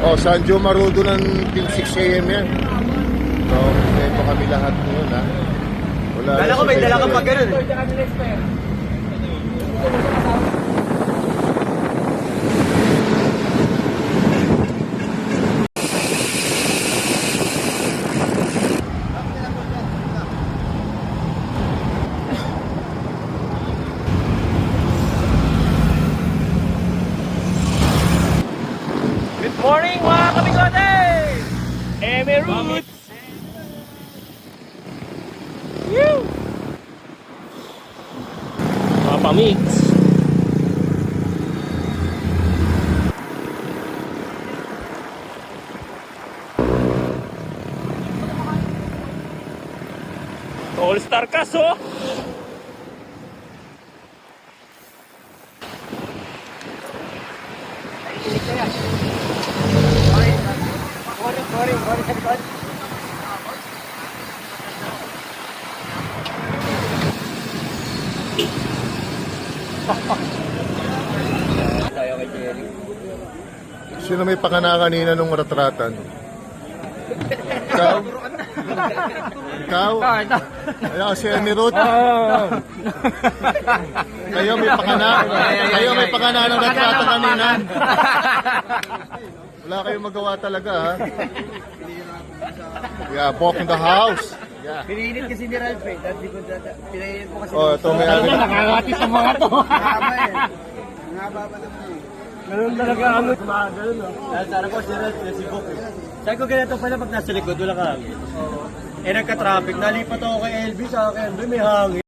Oh, San Joe Marudo ng 6 a.m. yan. So, ito kami lahat ngayon, ha. Wala. Dala ko, may dala ka pa ganun. Good morning mga kabigote! Eme Roots! Woo! Mga pamix! All-star kaso! Sino may pakana kanina nung ratratan? Ikaw? Ikaw? Ano si Amy Ruth? Kayo may pakana? Kayo may pakana ng ratratan kanina? Wala kayong magawa talaga, ha? Yeah, walk in the house. Yeah. Pinainit kasi ni Ralph eh. Pinainit mo kasi. Oh, ito may ano. Nakakati sa mga to! Haba eh. Ang haba pa naman eh. Ganun talaga ano. Ganun no? Sana ko si Ralph si Book eh. Sabi ko ganito pala pag nasa likod, wala ka hangin. Eh nagka-traffic, nalipat ako kay LB sa akin, doon may hangin.